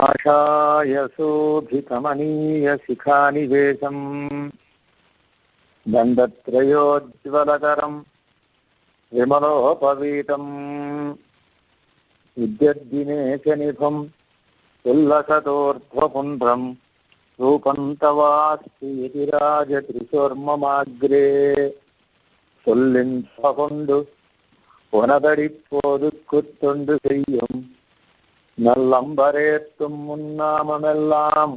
काषायशोभितमनीयशिखानिवेशम् दण्डत्रयोज्ज्वलकरम् विमलोपवीतम् विद्यद्दिनेशनिभम् उल्लसतोर्ध्वपुण्ड्रम् रूपं तवास्ति इति राजत्रिशोर्ममाग्रे சொல்லின்சொண்டு உனதடிப்போது குத்தொண்டு செய்யும் நல்லம்பரேத்தும் முன்னாமெல்லாம்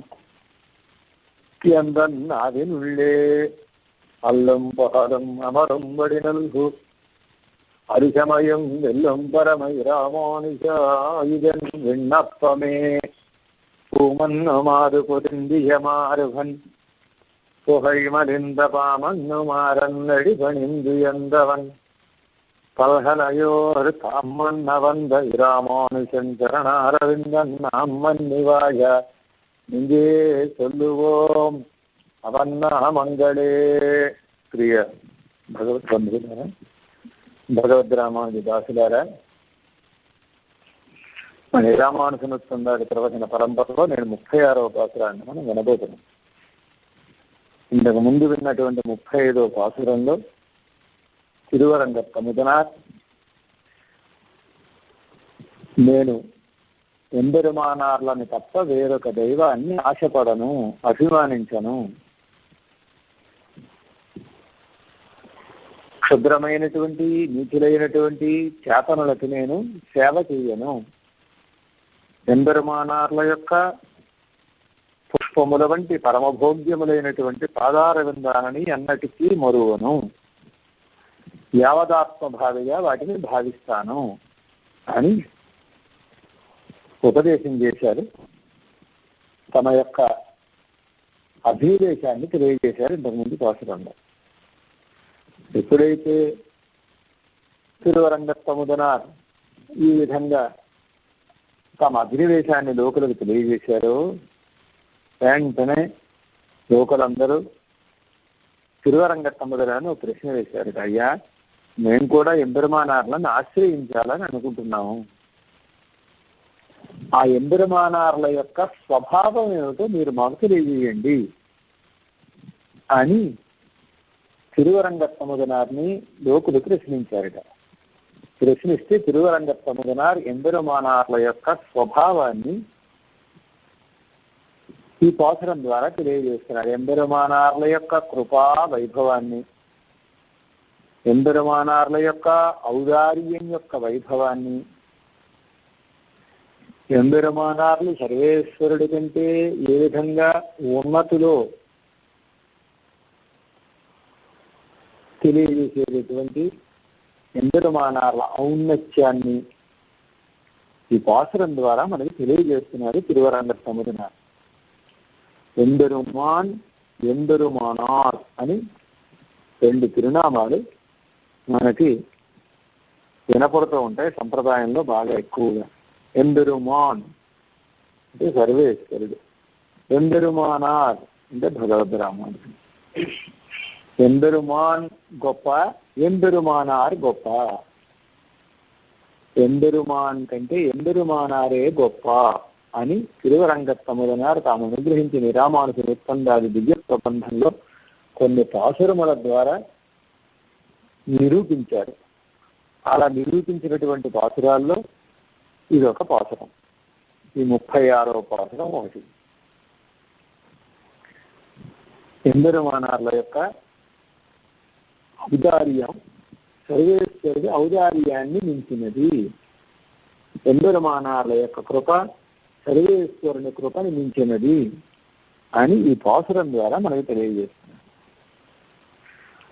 எந்தன் அதினுள்ளே அல்லும் பகலும் அமரும்படி நல்கு அரிசமயம் வெல்லும் பரமை ராமானுஜா இதன் விண்ணப்பமே பூமன்னுமாறு பொருந்திய மாறுவன் புகழ்மறிந்த பாமன்னுமாறன்னடி பணிந்து எந்தவன் பல்கலையோர் தாமன்ன வந்த இராமானுஜன் சரணாரவிந்தன் நாம் மன்னிவாய இங்கே சொல்லுவோம் அவன் நாமங்களே. ప్రియ భగవద్బంధువులారా, భగవద్ రామానుజ దాసులారా, మన రామానుజనుత్సందాడి ప్రవచన పరంపరలో నేను 36వ పాసురాన్ని మనం వినబోతున్నాం. ఇంతకు ముందు విన్నటువంటి 35వ పాసురంలో తిరువరంగత్త ముదనార్ నేను ఎంబెరుమానార్లని తప్ప వేరొక దైవాన్ని ఆశపడను, అభిమానించను, క్షుద్రమైనటువంటి నీచులైనటువంటి చేతనులకి నేను సేవ చేయను, ఎంబెరుమానార్ల యొక్క పుష్పముల వంటి పరమభోగ్యములైనటువంటి పాదార విందానని అన్నటికీ మరువను, యావదాత్మభావిగా వాటిని భావిస్తాను అని ఉపదేశం చేశారు. తమ యొక్క అభివేశాన్ని తెలియజేశారు ఇంతకుముందు పాసురంలో. ఎప్పుడైతే తిరువరంగత్త ముదనార్ ఈ విధంగా తమ అభినివేశాన్ని లోకులకు తెలియజేశారో వెంటనే లోకలందరూ తిరువరంగత్త ముదనార్ని ఒక ప్రశ్న వేశారు. అయ్యా, మేము కూడా ఎంబెరుమానార్లను ఆశ్రయించాలని అనుకుంటున్నాము, ఆ ఎంబెరుమానార్ల యొక్క స్వభావం ఏమిటో మీరు మాకు తెలియజేయండి అని తిరువరంగత్త ముదనార్ని లోకులు ప్రశ్నించారట. ప్రశ్నిస్తే తిరువరంగత్త ముదనార్ ఎంబెరుమానార్ల యొక్క స్వభావాన్ని ఈ పాసురం ద్వారా తెలియజేస్తున్నారు. ఎంబెరుమానార్ల యొక్క కృపా వైభవాన్ని, ఎంబెరుమానార్ల యొక్క ఔదార్యం యొక్క వైభవాన్ని, ఎంబెరుమానార్లు సర్వేశ్వరుడి కంటే ఏ విధంగా ఉన్నతులో తెలియజేసేటటువంటి ఎంబెరుమానార్ల ఔన్నత్యాన్ని ఈ పాసురం ద్వారా మనకి తెలియజేస్తున్నారు తిరువరంగత్త ముదనార్. ఎంబెరుమాన్, ఎంబెరుమానార్ అని 2 తిరునామాలు మనకి వినపడుతూ ఉంటాయి సంప్రదాయంలో బాగా ఎక్కువగా. ఎంబెరుమాన్ అంటే సర్వేశ్వరుడు, ఎంబెరుమానార్ అంటే భగవద్ రామానుజుడు. ఎంబెరుమాన్ గొప్ప, ఎంబెరుమానార్ గొప్ప. ఎంబెరుమాన్ కంటే ఎంబెరుమానారే గొప్ప అని తిరువరంగత్త ముదనార్ తాము అనుగ్రహించిన రామానుజ ఉత్పందాది దివ్య ప్రబంధంలో కొన్ని పాసురముల ద్వారా నిరూపించారు. అలా నిరూపించినటువంటి పాసురాల్లో ఇది ఒక పాసురం. ఈ 36వ పాసురం ఒకటి. ఎంబెరుమానార్ల యొక్క ఔదార్యం సర్వేశ్వరుడి ఔదార్యాన్ని మించినది, ఎంబెరుమానార్ల యొక్క కృప సర్వేశ్వరుని కృపని మించినది అని ఈ పాసురం ద్వారా మనకు తెలియజేస్తున్నారు.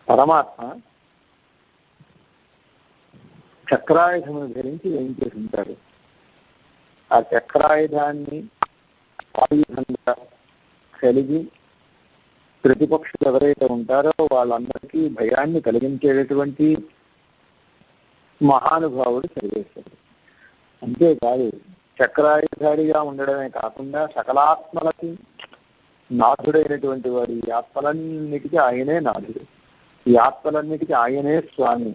పరమాత్మ చక్రాయుధమును ధరించి వేయించేసి ఉంటాడు. ఆ చక్రాయుధాన్ని ఆయుధంగా కలిగి ప్రతిపక్షులు ఎవరైతే ఉంటారో వాళ్ళందరికీ భయాన్ని కలిగించేటటువంటి మహానుభావుడు సర్వేశ్వరుడు. అంతేకాదు, చక్రాయుధారిగా ఉండడమే కాకుండా సకలాత్మలకి నాథుడైనటువంటి వాడు. ఈ ఆత్మలన్నిటికీ ఆయనే నాథుడు, ఈ ఆత్మలన్నిటికీ ఆయనే స్వామి,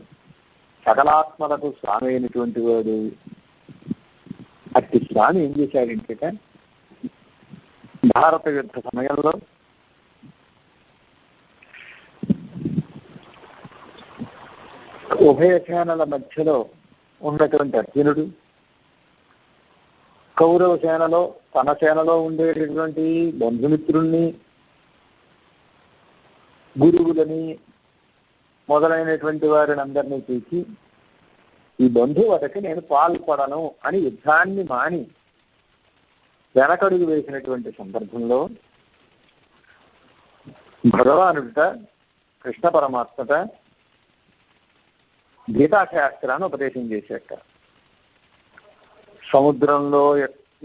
సకలాత్మలకు స్వామి అయినటువంటి వాడు. అట్టి స్వామి ఏం చేశాడంటే భారత యుద్ధ సమయంలో ఉభయ సేనల మధ్యలో ఉన్నటువంటి అర్జునుడు కౌరవ సేనలో తన సేనలో ఉండేటటువంటి బంధుమిత్రుల్ని, గురువులని మొదలైనటువంటి వారిని అందరినీ చూసి ఈ బంధువతకి నేను పాల్పడను అని యుద్ధాన్ని మాని వెనకడుగు వేసినటువంటి సందర్భంలో భగవానుడిట కృష్ణ పరమాత్మట గీతాశాస్త్రాన్ని ఉపదేశం చేశాక. సముద్రంలో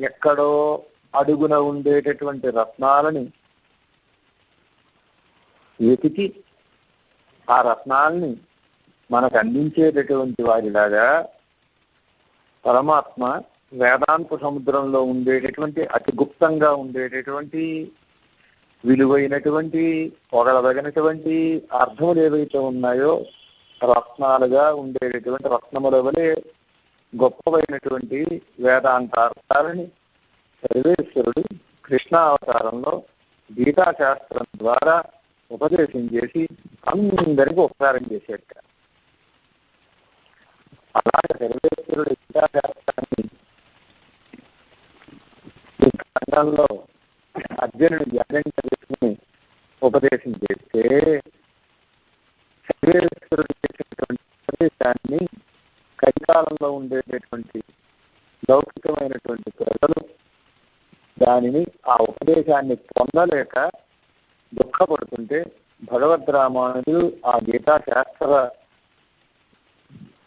ఎక్కడో అడుగున ఉండేటటువంటి రత్నాలని వెతికి ఆ రత్నాల్ని మనకు అందించేటటువంటి వారిలాగా పరమాత్మ వేదాంత సముద్రంలో ఉండేటటువంటి అతి గుప్తంగా ఉండేటటువంటి విలువైనటువంటి పొగలదగినటువంటి అర్థములు ఏవైతే ఉన్నాయో రత్నాలుగా ఉండేటటువంటి రత్నముల వలె గొప్పవైనటువంటి వేదాంతార్థాలని సర్వేశ్వరుడు కృష్ణావతారంలో గీతాశాస్త్రం ద్వారా ఉపదేశం చేసి అందరికీ ఉపకారం చేసేట. అలాగే సర్వేశ్వరుడు గీతాశాస్త్రాన్ని ఈ ఖండంలో అర్జునుడు ధ్యానంగా చేసుకుని ఉపదేశం చేస్తే సర్వేశ్వరుడు చేసినటువంటి ఉపదేశాన్ని కలికాలంలో ఉండేటటువంటి లౌకికమైనటువంటి ప్రజలు దానిని ఆ ఉపదేశాన్ని పొందలేక దుఃఖపడుతుంటే భగవద్ రామానుజుడు ఆ గీతాశాస్త్ర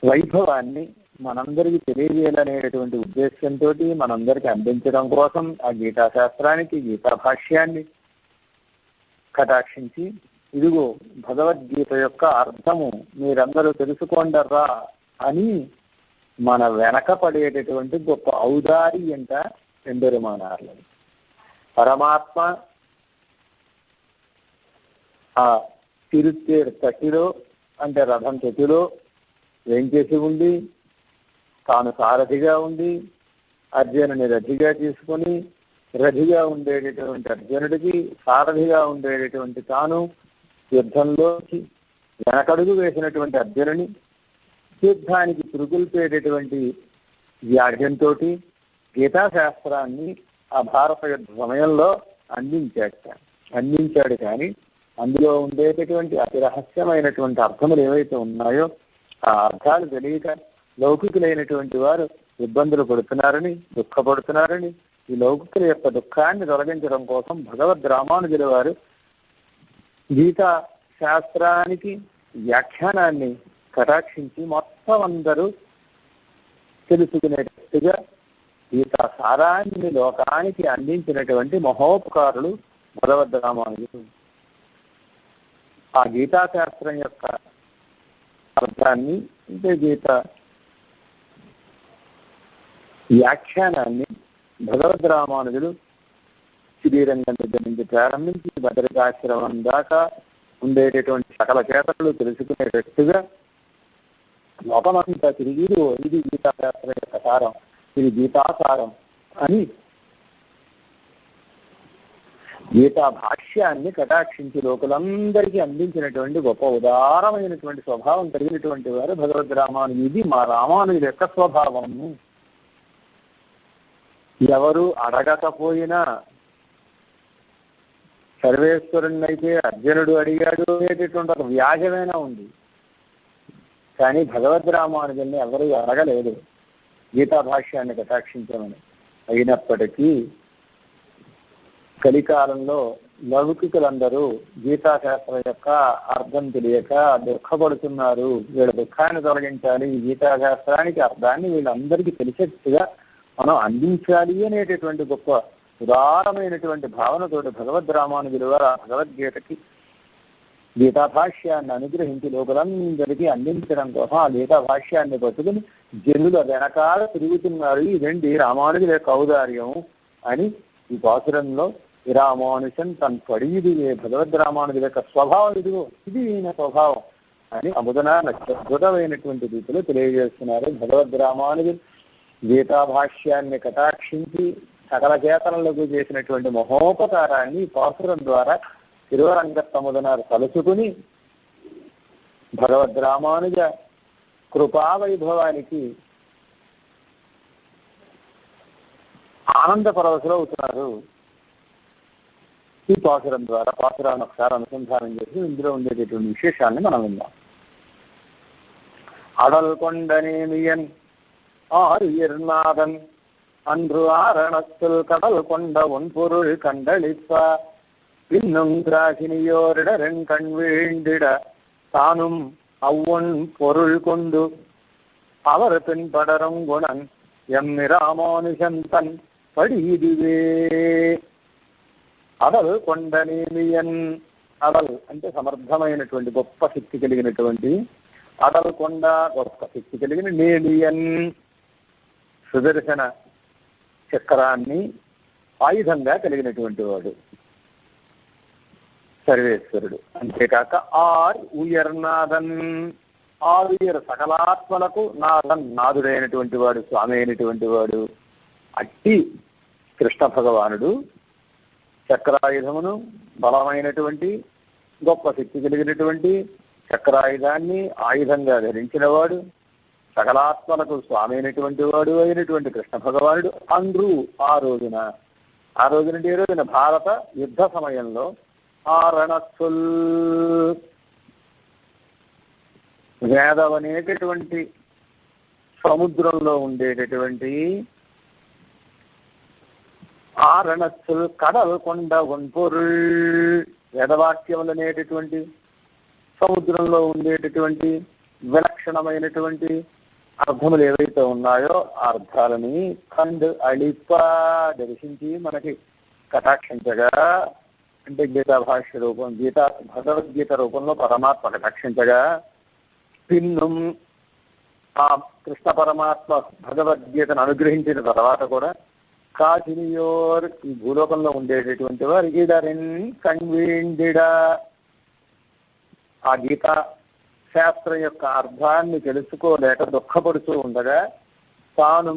వైభవాన్ని మనందరికీ తెలియజేయాలనేటువంటి ఉద్దేశంతో మనందరికీ అందించడం కోసం ఆ గీతాశాస్త్రానికి గీతా భాష్యాన్ని కటాక్షించి ఇదిగో భగవద్గీత యొక్క అర్థము మీరందరూ తెలుసుకోండర్రా అని మన వెనక పడేటటువంటి గొప్ప ఔదారి అంట ఎందరుమానార్లు. పరమాత్మ ఆ తిరుత్తేరు తట్టిలో అంటే రథం తట్టిలో ఏం చేసి ఉండి తాను సారథిగా ఉండి అర్జునుని రథిగా తీసుకొని రథిగా ఉండేటటువంటి అర్జునుడికి సారథిగా ఉండేటటువంటి తాను యుద్ధంలోకి వెనకడుగు వేసినటువంటి అర్జునుని యుద్ధానికి పురుగుల్పేటటువంటి వ్యాజ్యంతో గీతాశాస్త్రాన్ని ఆ భారత యుద్ధ సమయంలో అందించాడు. కానీ అందులో ఉండేటటువంటి అతి రహస్యమైనటువంటి అర్థములు ఏవైతే ఉన్నాయో ఆ అర్థాలు తెలియక లౌకికులైనటువంటి వారు ఇబ్బందులు పడుతున్నారని దుఃఖపడుతున్నారని ఈ లౌకికుల యొక్క దుఃఖాన్ని తొలగించడం కోసం భగవద్ రామానుజుల వారు గీతా శాస్త్రానికి వ్యాఖ్యానాన్ని కటాక్షించి మొత్తం అందరూ తెలుసుకునేటట్టుగా గీతా సారాన్ని లోకానికి అందించినటువంటి మహోపకారులు భగవద్ రామానుజులు. ఆ గీతాశాస్త్రం యొక్క అర్థాన్ని అంటే గీత వ్యాఖ్యానాన్ని భగవద్ రామానుజులు శ్రీరంగం దగ్గర నుంచి ప్రారంభించి భద్రకాశ్రమం దాకా ఉండేటటువంటి సకల చేతలు తెలుసుకునేటట్టుగా లోకమంతా తిరిగి ఇది గీతాశాస్త్రం యొక్క సారం, ఇది గీతాసారం అని గీతా భాష్యాన్ని కటాక్షించి లోకులందరికీ అందించినటువంటి గొప్ప ఉదారమైనటువంటి స్వభావం కలిగినటువంటి వారు భగవద్ రామానుజు. ఇది మా రామానుజుల యొక్క స్వభావము. ఎవరు అడగకపోయినా సర్వేశ్వరుణ్ణైతే అర్జునుడు అడిగాడు అనేటటువంటి ఒక వ్యాజమైన ఉంది. కానీ భగవద్ రామానుజుల్ని ఎవరు అడగలేదు గీతా భాష్యాన్ని కటాక్షించమని. అయినప్పటికీ కలికాలంలో లౌకికులందరూ గీతాశాస్త్రం యొక్క అర్థం తెలియక దుఃఖపడుతున్నారు. వీళ్ళ దుఃఖాన్ని తొలగించాలి, ఈ గీతాశాస్త్రానికి అర్థాన్ని వీళ్ళందరికీ తెలిసేట్టుగా మనం అందించాలి అనేటటువంటి గొప్ప ఉదారమైనటువంటి భావనతోటి భగవద్ రామానుజులు వారు ఆ భగవద్గీతకి గీతా భాష్యాన్ని అనుగ్రహించి లోకులందరికీ అందించడం కోసం ఆ గీతా భాష్యాన్ని పట్టుకుని జనుల వెనకాల తిరుగుతున్నారు. ఇదండి రామానుజుల యొక్క ఔదార్యం అని ఈ పాసురంలో రామానుజన్ తన పడిది భగవద్ రామానుజుల యొక్క స్వభావం ఇదిగో ఇది ఈయన స్వభావం అని అద్భుతమైనటువంటి రీతిలో తెలియజేస్తున్నారు. భగవద్ రామానుజులు గీతా భాష్యాన్ని కటాక్షించి సకల చేతనలకు చేసినటువంటి మహోపకారాన్ని పాసురం ద్వారా తిరువరంగత్తముదనారు తలుచుకుని భగవద్ రామానుజ కృపావైభవానికి ఆనంద పరవశులు అవుతున్నారు. ఈ పాసురం ద్వారా పాసురాన్ని ఒకసారి అనుసంధానం చేసి ఇందులో ఉండేటటువంటి విశేషాన్ని మనం విందాం. அடல் கொண்டனேமியன் ஆறுயிர்நாதன் அன்று ஆரணத்தில் கடல் கொண்ட உன் பொருள் கண்டளிப்ப பின்னும் கிராசினியோரிடரென் கண் வீழ்ந்திட தானும் அவ்வொன் பொருள் கொண்டு அவர் பின்படரும் குணன் எம்மிராமானுஷன் தன் படி இதுவே. అడల్ కొండనేమియన్, అడల్ అంటే సమర్థమైనటువంటి గొప్ప శక్తి కలిగినటువంటి, అడల్ కొండ గొప్ప శక్తి కలిగిన, నేమియన్ సుదర్శన చక్రాన్ని ఆయుధంగా కలిగినటువంటి వాడు సర్వేశ్వరుడు. అంతేకాక ఆర్ ఉయర్నాథన్, ఆరుయర్ సకలాత్మలకు నాథన్ నాథుడైనటువంటి వాడు, స్వామి అయినటువంటి వాడు. అట్టి కృష్ణ భగవానుడు చక్రాయుధమును బలమైనటువంటి గొప్ప శక్తి కలిగినటువంటి చక్రాయుధాన్ని ఆయుధంగా ధరించిన వాడు, సకలాత్మలకు స్వామి అయినటువంటి వాడు అయినటువంటి కృష్ణ భగవానుడు. అంద్రు ఆ రోజున ఏ రోజున భారత యుద్ధ సమయంలో ఆరణస్సుల్ వేదవనేటటువంటి సముద్రంలో ఉండేటటువంటి ఆరణస్సుల్ కడల్ కొండ ఒన్పొరుల్, వేదవాక్యములనేటటువంటి సముద్రంలో ఉండేటటువంటి విలక్షణమైనటువంటి అర్థములు ఏవైతే ఉన్నాయో ఆ అర్థాలని కండ్ అళిప్ప దర్శించి మనకి కటాక్షించగా, అంటే గీతా భాష్య రూపం, భగవద్గీత రూపంలో పరమాత్మ కటాక్షించగా, పిన్ను ఆ కృష్ణ పరమాత్మ భగవద్గీతను అనుగ్రహించిన తర్వాత కూడా కాశినియోర్ ఈ భూలోకంలో ఉండేటటువంటి వారు ఈడరెన్ కన్వీండిడ ఆ గీతా శాస్త్రం యొక్క అర్థాన్ని తెలుసుకోలేక దుఃఖపడుతూ ఉండగా తాను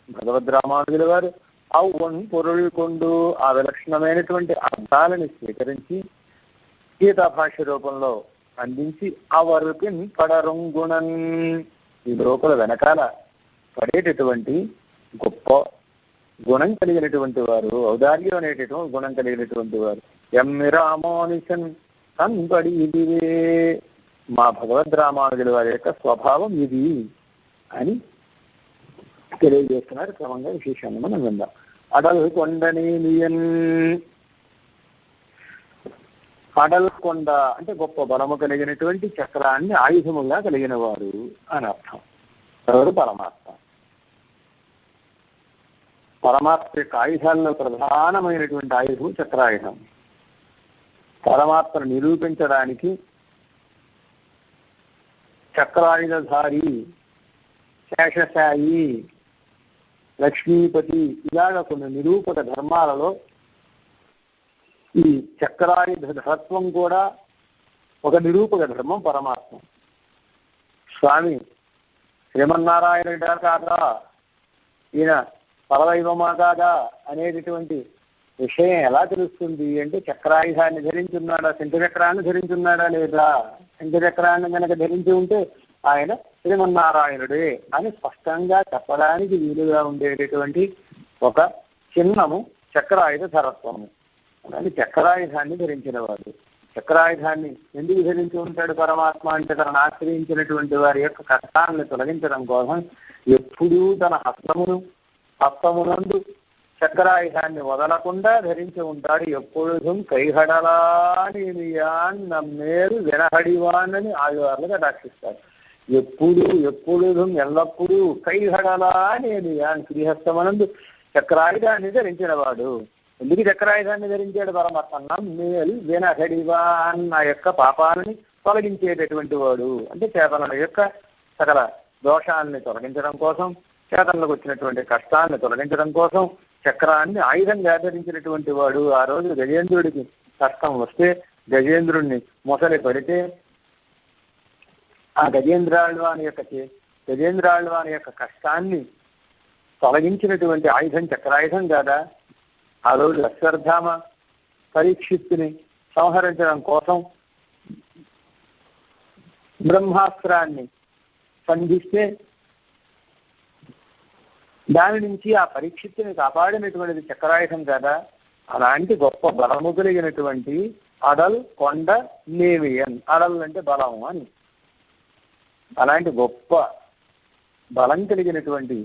భగవద్ రామానుజుల వారు అవ్వన్ పొరుள் కొండు ఆ విలక్షణమైనటువంటి అర్థాలని స్వీకరించి గీతా భాష్య రూపంలో అందించి అవరు పిన్ పడరుంగుణన్ ఈ లోపల వెనకాల పడేటటువంటి గొప్ప గుణం కలిగినటువంటి వారు, ఔదార్యం అనేటటువంటి గుణం కలిగినటువంటి వారు. ఎమ్మి రామానుజన్ కన్బడి ఇదివే, మా భగవద్ రామానుజుల వారి యొక్క స్వభావం ఇది అని తెలియజేస్తున్నారు. క్రమంగా విశేషాన్ని మనం విందాం. అడల్ కొండనేమియన్, అడల్ కొండ అంటే గొప్ప బలము కలిగినటువంటి చక్రాన్ని ఆయుధముగా కలిగిన వారు అని అర్థం. ఎవరు? పరమాత్మ. పరమాత్మ యొక్క ఆయుధాల్లో ప్రధానమైనటువంటి ఆయుధం చక్రాయుధం. పరమాత్మను నిరూపించడానికి చక్రాయుధధారి, శేషశాయి, లక్ష్మీపతి ఇలాగ కొన్ని నిరూపక ధర్మాలలో ఈ చక్రాయుధ ధర్మం కూడా ఒక నిరూపక ధర్మం. పరమాత్మ స్వామి శ్రీమన్నారాయణ కాదా, ఈయన పరదైవమా కాదా అనేటటువంటి విషయం ఎలా తెలుస్తుంది అంటే చక్రాయుధాన్ని ధరించున్నాడా, శంఖచక్రాన్ని ధరించున్నాడా లేదా, శంఖచక్రాన్ని కనుక ధరించి ఉంటే ఆయన శ్రీమన్నారాయణుడే అని స్పష్టంగా చెప్పడానికి వీలుగా ఉండేటటువంటి ఒక చిహ్నము చక్రాయుధ ధరత్వము. కానీ చక్రాయుధాన్ని ధరించిన వాడు. చక్రాయుధాన్ని ఎందుకు ధరించి ఉంటాడు పరమాత్మ అంటే తనను ఆశ్రయించినటువంటి వారి యొక్క కష్టాలను తొలగించడం కోసం ఎప్పుడూ తన హస్తమునందు చక్రాయుధాన్ని వదలకుండా ధరించి ఉంటాడు. ఎప్పుడుం కైహడలానియాన్ నమ్మేరు వినహడివానని ఆదివారులు కటాక్షిస్తారు. ఎప్పుడుం ఎల్లప్పుడూ కైహడలానియాన్ శ్రీహస్తమనందు చక్రాయుధాన్ని ధరించిన వాడు. ఎందుకు చక్రాయుధాన్ని ధరించాడు పరమాత్మ? నమ్మేల్ వినహడివాన్, నా యొక్క పాపాలని తొలగించేటటువంటి వాడు అంటే చేతనుల యొక్క సకల దోషాన్ని తొలగించడం కోసం, చేతనులకు వచ్చినటువంటి కష్టాన్ని తొలగించడం కోసం చక్రాన్ని ఆయుధంగా ధరించినటువంటి వాడు. ఆ రోజు గజేంద్రుడికి కష్టం వస్తే గజేంద్రుడిని మొసలి పడితే ఆ గజేంద్రాళ్వాని యొక్క కష్టాన్ని తొలగించినటువంటి ఆయుధం చక్రాయుధం కాదా? ఆ రోజు అశ్వత్థామ పరీక్షిత్తుని సంహరించడం కోసం బ్రహ్మాస్త్రాన్ని సంధిస్తే దాని నుంచి ఆ పరీక్షిత్తుని కాపాడినటువంటిది చక్రాయుధం కదా. అలాంటి గొప్ప బలము కలిగినటువంటి అడల్ కొండ నేవియన్, అడల్ అంటే బలము అని, అలాంటి గొప్ప బలం కలిగినటువంటి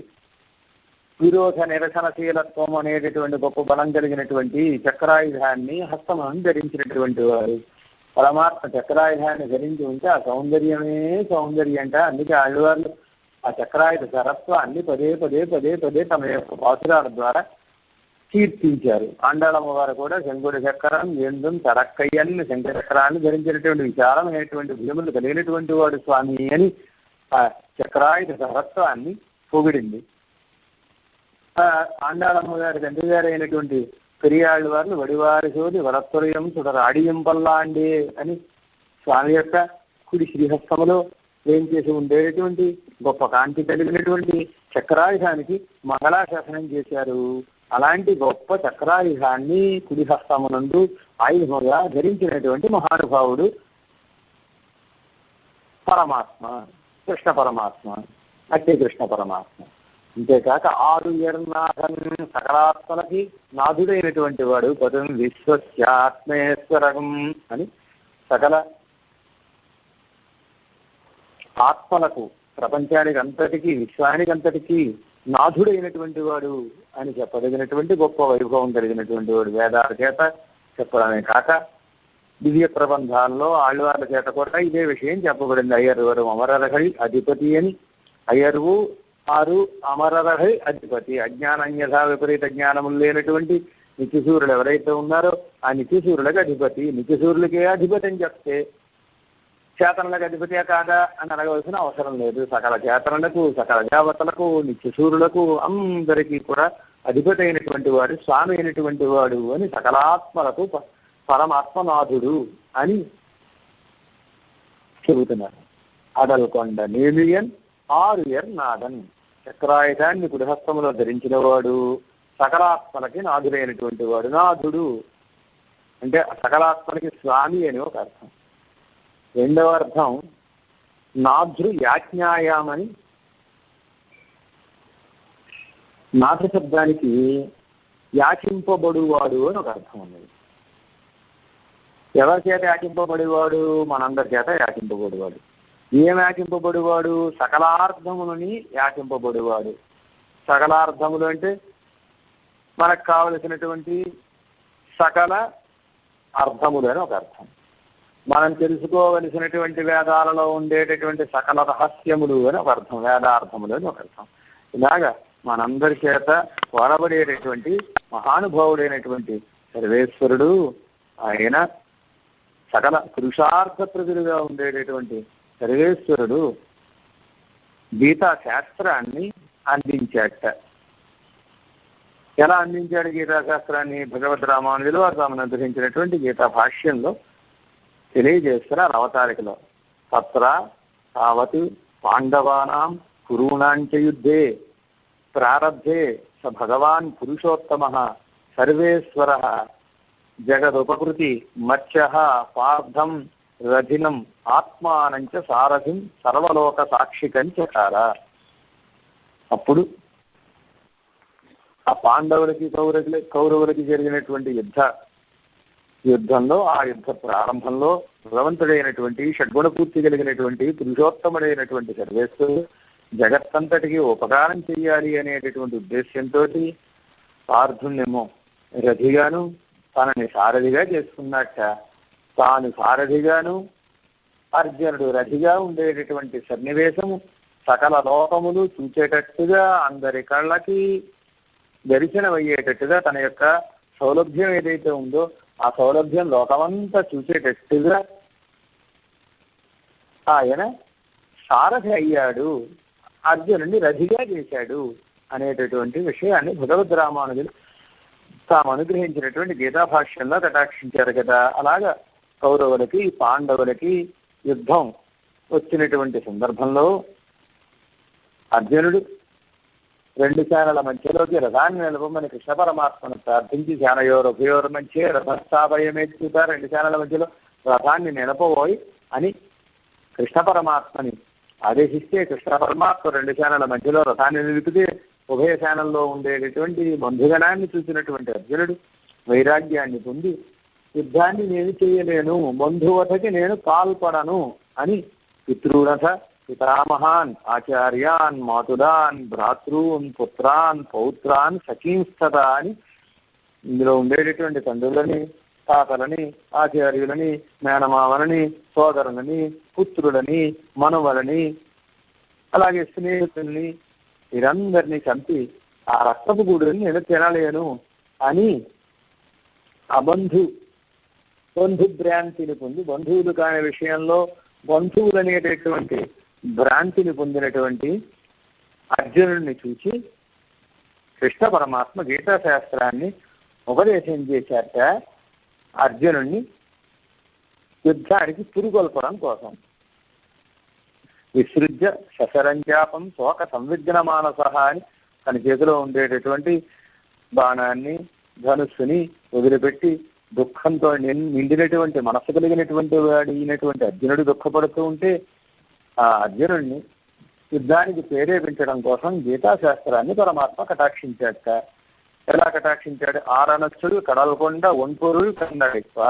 విరోధ నిరసనశీలత్వం అనేటటువంటి గొప్ప బలం కలిగినటువంటి చక్రాయుధాన్ని హస్తమం ధరించినటువంటి వారు పరమాత్మ చక్రాయుధాన్ని ధరించి ఉంటే ఆ సౌందర్యమే సౌందర్యంట. అందుకే ఆళ్వార్లు ఆ చక్రాయుధ సరస్వాన్ని పదే పదే పదే పదే తమ యొక్క పాసురాల ద్వారా కీర్తించారు. ఆండాళమ్మ వారు కూడా శంకుడి చక్రం ఎందుం తరక్కయ్యని శంకర చక్రాన్ని ధరించినటువంటి విశాలమైనటువంటి భుజములు కలిగినటువంటి వాడు స్వామి అని ఆ చక్రాయుధ సరస్వాన్ని పొగిడింది. ఆండాళమ్మ గారి తండ్రి గారు అయినటువంటి పెరియాళ్ళు వారిని వడివారి సోది వరత్వరయం సుడరాడియం పల్లాండే అని స్వామి యొక్క కుడి శ్రీహస్తములో ఏం చేసి ఉండేటటువంటి గొప్ప కాంతి కలిగినటువంటి చక్రాయుధానికి మంగళాశాసనం చేశారు. అలాంటి గొప్ప చక్రాయుధాన్ని కుడి హస్తమునందు ఆయుధముగా ధరించినటువంటి మహానుభావుడు పరమాత్మ, కృష్ణ పరమాత్మ, అట్టే కృష్ణ పరమాత్మ. అంతేకాక ఆరు ఎర్నాథన్ సకలాత్మలకి నాథుడైనటువంటి వాడు పదం విశ్వస్యాత్మేశ్వరం అని సకల ఆత్మలకు ప్రపంచానికి అంతటికీ విశ్వానికి అంతటికీ నాథుడైనటువంటి వాడు అని చెప్పదగినటువంటి గొప్ప వైభవం కలిగినటువంటి వాడు. వేదాల చేత చెప్పడమే కాక దివ్య ప్రబంధాల్లో ఆళ్వార్ల చేత కూడా ఇదే విషయం చెప్పబడింది. అయ్యర్వరు అమరరహై అధిపతి అని. అయ్యర్వు ఆరు అమరరహై అధిపతి. అజ్ఞానన్యథా విపరీత జ్ఞానములు లేనటువంటి నిత్యసూరులు ఎవరైతే ఉన్నారో ఆ నిత్యసూరులకు అధిపతి. నిత్యసూరులకే అధిపతి అని చెప్తే చేతనలకు అధిపతియా కాదా అని అడగవలసిన అవసరం లేదు. సకల చేతనలకు, సకల దేవతలకు, నిత్యసూరులకు అందరికీ కూడా అధిపతి అయినటువంటి వాడు, స్వామి అయినటువంటి వాడు అని సకలాత్మలకు పరమాత్మనాథుడు అని చెబుతున్నారు. అడల్కొండ నేమియన్ ఆరు ఎర్నాథన్ చక్రాయుధాన్ని కుడిహస్తములో ధరించిన వాడు, సకలాత్మలకి నాథుడైనటువంటి వాడు. నాథుడు అంటే సకలాత్మలకి స్వామి అని ఒక అర్థం. రెండవ అర్థం నాథృ యాజ్ఞాయామని. నాథ శబ్దానికి యాచింపబడువాడు అని ఒక అర్థం ఉన్నది. ఎవరి చేత యాచింపబడేవాడు? మనందరి చేత యాచింపబడేవాడు. ఏం యాచింపబడేవాడు? సకలార్థములని యాచింపబడేవాడు. సకలార్థములు అంటే మనకు కావలసినటువంటి సకల అర్థములు అని ఒక అర్థం. మనం తెలుసుకోవలసినటువంటి వేదాలలో ఉండేటటువంటి సకల రహస్యములు అని ఒక అర్థం, వేదార్థములు అని ఒక అర్థం. ఇలాగా మనందరి చేత కోరబడేటటువంటి మహానుభావుడైనటువంటి సర్వేశ్వరుడు, ఆయన సకల పురుషార్థ ప్రజలుగా ఉండేటటువంటి సర్వేశ్వరుడు గీతా శాస్త్రాన్ని అందించాట. ఎలా అందించాడు గీతా శాస్త్రాన్ని? భగవద్ రామానుజులు వారు తాము అనుగ్రహించినటువంటి గీతా భాష్యంలో తెలియజేస్తున్నారు అవతారికలో. తత్ర తావత్ పాండవానాం కురూణాంచ యుద్ధే ప్రారబ్ధే స భగవాన్ పురుషోత్తమః సర్వేశ్వరః జగదుపకృతి మత్స్యః పార్థం రథినం ఆత్మానంచ సారథిం సర్వలోక సాక్షికం చకార. అప్పుడు ఆ పాండవులకి కౌరవులకి జరిగినటువంటి యుద్ధంలో, ఆ యుద్ధ ప్రారంభంలో భగవంతుడైనటువంటి షడ్గుణ పూర్తి కలిగినటువంటి పురుషోత్తముడైనటువంటి సర్వేశ్వరుడు జగత్తంతటికి ఉపకారం చెయ్యాలి అనేటటువంటి ఉద్దేశ్యంతో పార్థుణ్యేమో రథిగాను తనని సారథిగా చేసుకున్నట్ట. తాను సారథిగాను అర్జునుడు రథిగా ఉండేటటువంటి సన్నివేశము సకల లోకములు చూచేటట్టుగా, అందరి కళ్ళకి దర్శనమయ్యేటట్టుగా, తన యొక్క సౌలభ్యం ఏదైతే ఉందో ఆ సౌలభ్యం లోకమంతా చూసేటట్టుగా ఆయన సారథి అయ్యాడు, అర్జునుడిని రథిగా చేశాడు అనేటటువంటి విషయాన్ని భగవద్ రామానుజులు తాము అనుగ్రహించినటువంటి గీతా భాష్యంలో కటాక్షించారు కదా. అలాగా కౌరవులకి పాండవులకి యుద్ధం వచ్చినటువంటి సందర్భంలో అర్జునుడు రెండు సేనల మధ్యలోకి రథాన్ని నిలపమని కృష్ణ పరమాత్మను ప్రార్థించి సేనయోరుభయోరు మధ్య రథస్థాపయమేచ్చుత రెండు సేనల మధ్యలో రథాన్ని నిలపబోయి అని కృష్ణ పరమాత్మని ఆదేశిస్తే కృష్ణ పరమాత్మ రెండు సేనల మధ్యలో రథాన్ని నిలిపితే ఉభయ సేనల్లో ఉండేటటువంటి బంధుగణాన్ని చూసినటువంటి అర్జునుడు వైరాగ్యాన్ని పొంది యుద్ధాన్ని నేను చేయలేను, బంధువతకి నేను పాల్పడను అని పితృరథ పితామహాన్ ఆచార్యాన్ మాతులాన్ భ్రాతృన్ పుత్రాన్ పౌత్రాన్ సఖీంస్తత అని ఇందులో ఉండేటటువంటి తండ్రులని తాతలని ఆచార్యులని మేనమామలని సోదరులని పుత్రులని మనువలని అలాగే స్నేహితుల్ని వీరందరినీ చంపి ఆ రక్తపు గూడుని నేను తినలేను అని బంధు భ్రాంతిని పొంది బంధువులు కాని విషయంలో బంధువులు అనేటటువంటి భ్రాంతిని పొందినటువంటి అర్జునుడిని చూసి కృష్ణ పరమాత్మ గీతా శాస్త్రాన్ని ఉపదేశం చేశాక అర్జునుడిని యుద్ధానికి పురుగొల్పడం కోసం విసృజ్య శశరంజాపం శోక సంవిఘ్న మానస అని తన చేతిలో ఉండేటటువంటి బాణాన్ని ధనుస్సుని వదిలిపెట్టి దుఃఖంతో నిండినటువంటి మనస్సు కలిగినటువంటి వాడినటువంటి అర్జునుడు దుఃఖపడుతూ ఉంటే ఆ అర్జునుడిని యుద్ధానికి ప్రేరేపించడం కోసం గీతాశాస్త్రాన్ని పరమాత్మ కటాక్షించాక ఎలా కటాక్షించాడు? ఆరణచ్చుడు కడలకొండ ఒంటూరు కన్నడెక్కువ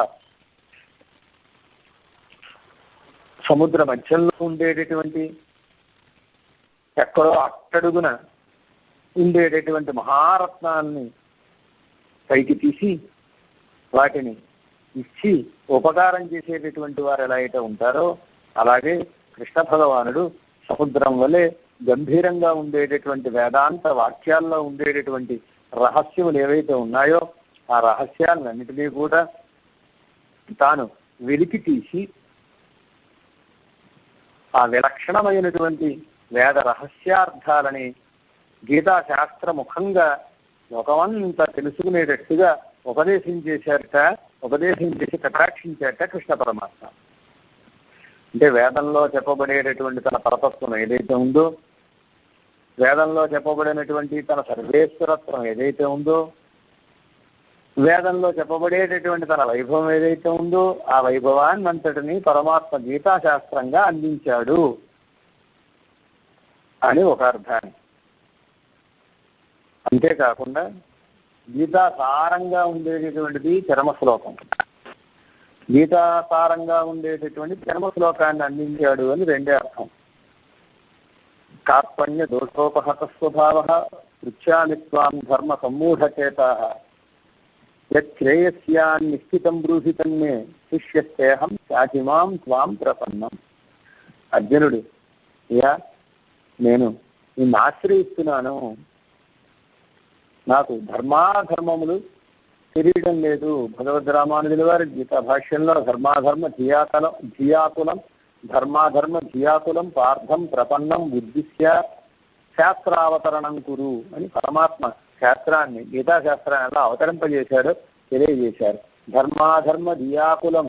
సముద్ర మధ్యంలో ఉండేటటువంటి ఎక్కడో అట్టడుగున ఉండేటటువంటి మహారత్నాన్ని పైకి తీసి వాటిని ఇచ్చి ఉపకారం చేసేటటువంటి వారు ఎలా అయితే ఉంటారో అలాగే కృష్ణ భగవానుడు సముద్రం వలె గంభీరంగా ఉండేటటువంటి వేదాంత వాక్యాల్లో ఉండేటటువంటి రహస్యములు ఏవైతే ఉన్నాయో ఆ రహస్యాలన్నిటినీ కూడా తాను వెలికి తీసి ఆ విలక్షణమైనటువంటి వేద రహస్యార్థాలని గీతా శాస్త్ర ముఖంగా లోకమంతా తెలుసుకునేటట్టుగా ఉపదేశం చేసి కటాక్షించాట కృష్ణ పరమాత్మ. అంటే వేదంలో చెప్పబడేటటువంటి తన పరతత్వం ఏదైతే ఉందో, వేదంలో చెప్పబడినటువంటి తన సర్వేశ్వరత్వం ఏదైతే ఉందో, వేదంలో చెప్పబడేటటువంటి తన వైభవం ఏదైతే ఉందో ఆ వైభవాన్ని అంతటిని పరమాత్మ గీతాశాస్త్రంగా అందించాడు అని ఒక అర్థాన్ని. అంతేకాకుండా గీతాసారంగా ఉండేటటువంటిది చరమశ్లోకం, గీతాసారంగా ఉండేటటువంటి చరమశ్లోకాన్ని అందించాడు అని రెండే అర్థం. కార్పణ్య దోషోపహత స్వభావ పృచ్ఛామిత్వాం ధర్మ సమ్మూఢచేతా శ్రేయస్యాన్ నిశ్చితం బ్రూహితన్నే శిష్యస్తేహం శాచిమాం త్వాం ప్రపన్నం. అర్జునుడు, అయ్యా నేను నిన్ను ఆశ్రయిస్తున్నాను, నాకు ధర్మాధర్మములు తెలియడం లేదు. భగవద్ రామానుజుల వారి గీతా భాష్యంలో ధర్మాధర్మ ధియాకులం ధర్మాధర్మ ధియాకులం పార్థం ప్రపన్నం ఉద్దిశ్య శాస్త్రావతరణం కురు అని పరమాత్మ శాస్త్రాన్ని గీతాశాస్త్రాన్ని ఎలా అవతరింపజేశాడో తెలియజేశారు. ధర్మాధర్మ ధియాకులం,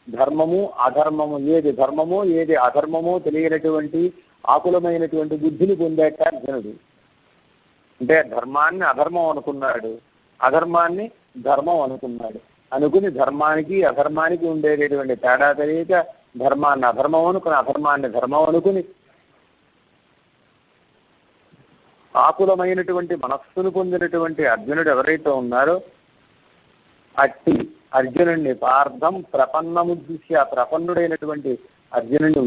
ధర్మము అధర్మము, ఏది ధర్మమో ఏది అధర్మమో తెలియనటువంటి ఆకులమైనటువంటి బుద్ధిని పొందాక అర్జునుడు. అంటే ధర్మాన్ని అధర్మం అనుకున్నాడు, అధర్మాన్ని ధర్మం అనుకున్నాడు. అనుకుని ధర్మానికి అధర్మానికి ఉండేటటువంటి తేడా తెలియక ధర్మాన్ని అధర్మం అనుకుని అధర్మాన్ని ధర్మం అనుకుని ఆకులమైనటువంటి మనస్సును పొందినటువంటి అర్జునుడు ఎవరైతే ఉన్నారో అట్టి అర్జునుడిని పార్థం ప్రపన్నముద్దిశ్య, ప్రపన్నుడైనటువంటి అర్జునుడిని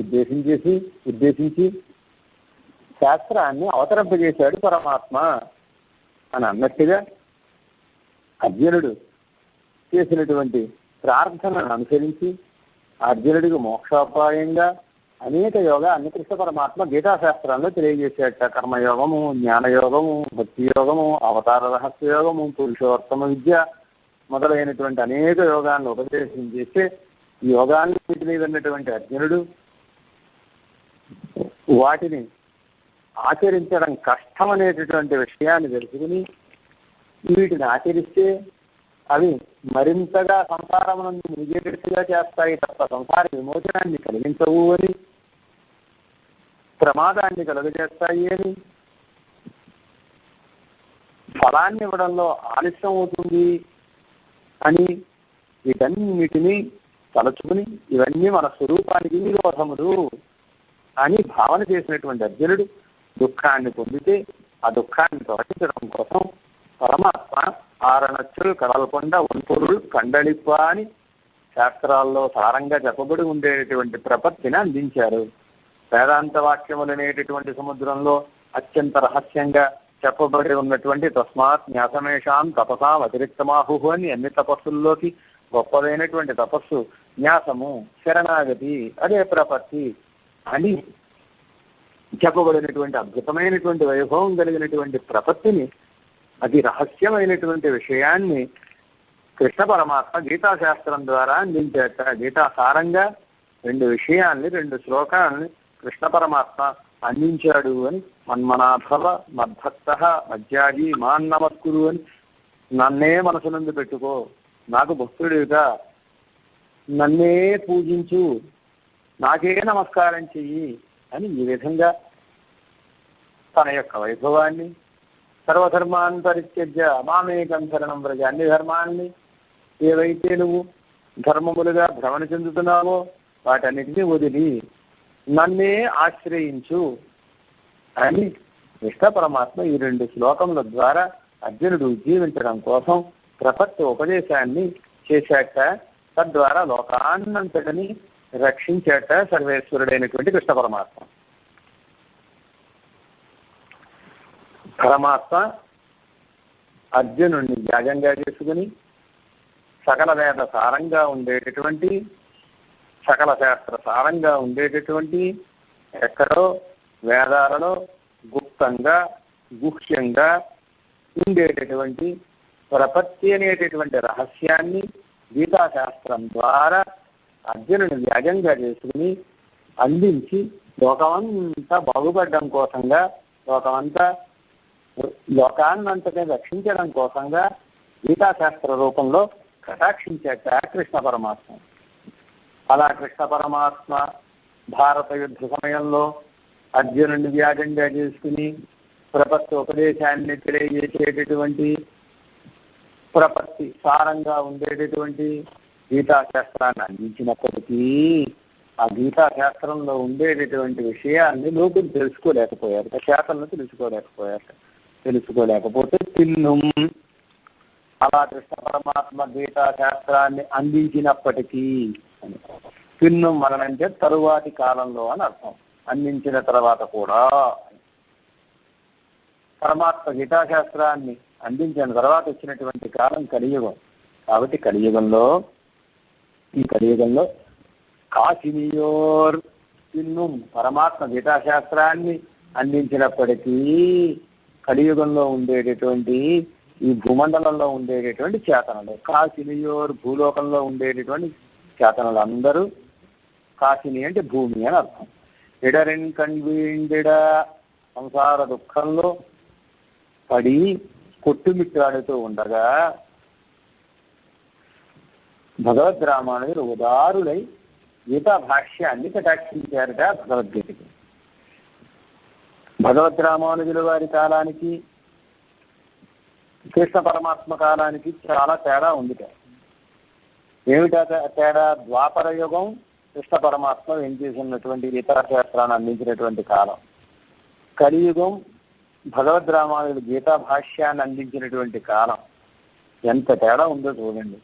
ఉద్దేశించి శాస్త్రాన్ని అవతరింపజేశాడు పరమాత్మ అని అన్నట్టుగా అర్జునుడు చేసినటువంటి ప్రార్థనను అనుసరించి అర్జునుడికి మోక్షోపాయంగా అనేక యోగాన్ని కృష్ణ పరమాత్మ గీతాశాస్త్రాల్లో తెలియజేసేట. కర్మయోగము, జ్ఞానయోగము, భక్తి యోగము, అవతార రహస్య యోగము, పురుషోత్తమ విద్య మొదలైనటువంటి అనేక యోగాలను ఉపదేశం చేస్తే ఈ యోగాన్ని మీద ఉన్నటువంటి అర్జునుడు వాటిని ఆచరించడం కష్టమనేటటువంటి విషయాన్ని తెలుసుకుని వీటిని ఆచరిస్తే అవి మరింతగా సంసారమునందు మునిగేటట్టుగా చేస్తాయి తప్ప సంసార విమోచనాన్ని కలిగించవు అని, ప్రమాదాన్ని కలుగజేస్తాయి అని ఫలాన్ని ఇవ్వడంలో ఆలస్యం అవుతుంది అని వీటన్నిటిని తలచుకుని ఇవన్నీ మన స్వరూపానికి విరోధములు అని భావన చేసినటువంటి అర్జునుడు దుఃఖాన్ని పొందితే ఆ దుఃఖాన్ని తొలగించడం కోసం పరమాత్మ ఆరణచ్చులు కదలకుండా ఒంపొరులు కండలిప్ప అని శాస్త్రాల్లో సారంగా చెప్పబడి ఉండేటటువంటి ప్రపత్తిని అందించారు. వేదాంత వాక్యములు అనేటటువంటి సముద్రంలో అత్యంత రహస్యంగా చెప్పబడి ఉన్నటువంటి తస్మాత్ న్యాసమేషాం తపసాం అతిరిక్తమాహు అని అన్ని తపస్సుల్లోకి గొప్పదైనటువంటి తపస్సు న్యాసము, శరణాగతి, అదే ప్రపత్తి అని చెప్పబడినటువంటి అద్భుతమైనటువంటి వైభవం కలిగినటువంటి ప్రపత్తిని, అది రహస్యమైనటువంటి విషయాన్ని కృష్ణ పరమాత్మ గీతాశాస్త్రం ద్వారా అందించేట. గీతాసారంగా 2 విషయాల్ని 2 శ్లోకాలని కృష్ణ పరమాత్మ అందించాడు అని మన్మనాభవ మద్భక్త మధ్యాజీ మాన్ నమస్కురు అని నన్నే మనసునందు పెట్టుకో, నాకు భక్తుడిగా నన్నే పూజించు, నాకే నమస్కారం చెయ్యి అని ఈ విధంగా తన యొక్క వైభవాన్ని సర్వధర్మాన్ పరిత్యజ్య మామేకం శరణం వ్రజ, అన్ని ధర్మాన్ని ఏవైతే నువ్వు ధర్మములుగా భ్రమణ చెందుతున్నావో వాటన్నిటినీ వదిలి నన్నే ఆశ్రయించు అని కృష్ణ పరమాత్మ ఈ 2 శ్లోకముల ద్వారా అర్జునుడు జీవించడం కోసం ప్రపత్తి ఉపదేశాన్ని చేశాక, తద్వారా లోకాన్నంతటిని రక్షించాక సర్వేశ్వరుడైనటువంటి కృష్ణ పరమాత్మ. పరమాత్మ అర్జునుడిని యాగంగా చేసుకుని సకల వేద సారంగా ఉండేటటువంటి, సకల శాస్త్ర సారంగా ఉండేటటువంటి, ఎక్కడో వేదాలలో గుప్తంగా గుహ్యంగా ఉండేటటువంటి ప్రపత్తి అనేటటువంటి రహస్యాన్ని గీతాశాస్త్రం ద్వారా అర్జునుని యాగంగా చేసుకుని అందించి లోకమంతా బాగుపడడం కోసంగా, లోకాన్నంతనే రక్షించడం కోసంగా గీతాశాస్త్ర రూపంలో కటాక్షించాక కృష్ణ పరమాత్మ. అలా కృష్ణ పరమాత్మ భారత యుద్ధ సమయంలో అర్జునుడిని వ్యాగంగా చేసుకుని ప్రపత్తి ఉపదేశాన్ని తెలియజేసేటటువంటి, ప్రపత్తి సారంగా ఉండేటటువంటి గీతాశాస్త్రాన్ని అందించినప్పటికీ ఆ గీతాశాస్త్రంలో ఉండేటటువంటి విషయాన్ని లోకులు తెలుసుకోలేకపోయారు, శాస్త్రంలో తెలుసుకోలేకపోతే తిన్నుం. అలా కృష్ణ పరమాత్మ గీతాశాస్త్రాన్ని అందించినప్పటికీ, తిన్నుం అనంటే తరువాతి కాలంలో అని అర్థం, అందించిన తర్వాత కూడా. పరమాత్మ గీతాశాస్త్రాన్ని అందించిన తర్వాత వచ్చినటువంటి కాలం కలియుగం. కాబట్టి ఈ కలియుగంలో కాశినియోర్ తిన్నుం పరమాత్మ గీతాశాస్త్రాన్ని అందించినప్పటికీ కలియుగంలో ఉండేటటువంటి ఈ భూమండలంలో ఉండేటటువంటి చేతనలు, కాశినియోర్ భూలోకంలో ఉండేటటువంటి చేతనలు అందరూ, కాశిని అంటే భూమి అని అర్థం. ఇడరిన్ కన్వీండిడ సంసార దుఃఖంలో పడి కొట్టుమిట్టాడుతూ ఉండగా భగవద్ రామానుజులు ఉదారులై గీతా భాష్యాన్ని కటాక్షించారుగా భగవద్గీతకి. భగవద్ రామానుజుల వారి కాలానికి కృష్ణ పరమాత్మ కాలానికి చాలా తేడా ఉంది. ఏమిటా తేడా? ద్వాపర యుగం కృష్ణ పరమాత్మ ఏం చేసినటువంటి ఇతర శాస్త్రాన్ని అందించినటువంటి కాలం. కలియుగం భగవద్ రామానుజులు గీతా భాష్యాన్ని అందించినటువంటి కాలం. ఎంత తేడా ఉందో చూడండి.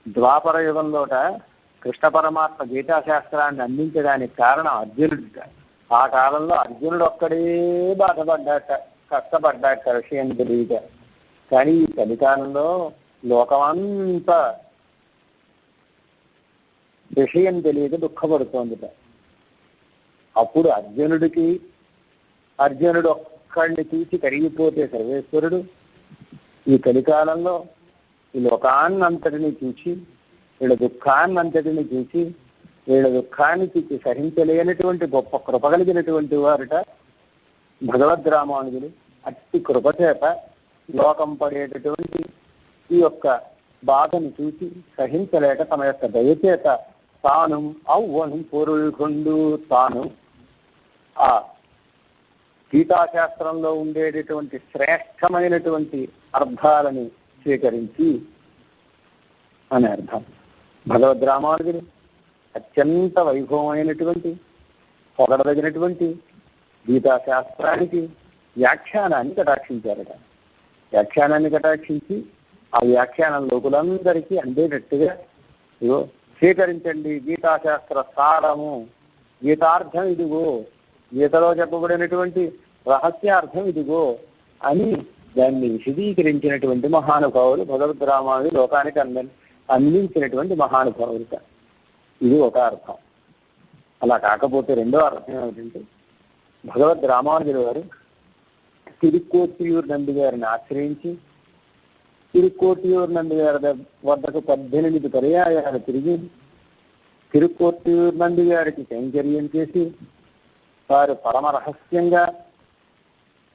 ద్వాపర యుగంలోట కృష్ణ పరమాత్మ గీతాశాస్త్రాన్ని అందించడానికి కారణం అర్జునుడిట. ఆ కాలంలో అర్జునుడు ఒక్కడే బాధపడ్డాట, కష్టపడ్డాట, విషయం తెలియక. కానీ ఈ కలికాలంలో లోకమంతా విషయం తెలియక దుఃఖపడుతోందిట. అప్పుడు అర్జునుడు ఒక్కడిని చూసి కరిగిపోతే సర్వేశ్వరుడు ఈ కలికాలంలో ఈ లోకాన్నంతటిని చూసి, వీళ్ళ దుఃఖాన్నంతటిని చూసి, వీళ్ళ దుఃఖాన్ని చూసి సహించలేనటువంటి గొప్ప కృప కలిగినటువంటి వారుట భగవద్ రామానుజులు. అట్టి కృపచేత లోకం పడేటటువంటి ఈ యొక్క బాధను చూసి సహించలేక తమ యొక్క దయచేత తాను అవ్వను పొరుల్కొండు, తాను ఆ గీతాశాస్త్రంలో ఉండేటటువంటి శ్రేష్టమైనటువంటి అర్థాలని స్వీకరించి అని అర్థం. భగవద్ రామానుజులు అత్యంత వైభవమైనటువంటి పొగడదగినటువంటి గీతా శాస్త్రానికి వ్యాఖ్యానాన్ని కటాక్షించారట. వ్యాఖ్యానాన్ని కటాక్షించి ఆ వ్యాఖ్యానం లోకులందరికీ అందేటట్టుగా ఇదిగో స్వీకరించండి, గీతాశాస్త్ర సారము, గీతార్థం ఇదిగో, గీతలో చెప్పబడినటువంటి రహస్యార్థం ఇదిగో అని దాన్ని విశదీకరించినటువంటి మహానుభావులు భగవద్ రామానుజులు లోకానికి అందించినటువంటి మహానుభావులు. ఇది ఒక అర్థం. అలా కాకపోతే రెండో అర్థం ఏమిటంటే, భగవద్ రామానుజుల వారు తిరుక్కోట్టియూరు నంది గారిని ఆశ్రయించి తిరుక్కోట్టియూరు నంది గారి వద్దకు 18 పర్యాయాలు తిరిగి తిరుక్కోట్టియూరు నంది గారికి కైంకర్యం చేసి వారు పరమ రహస్యంగా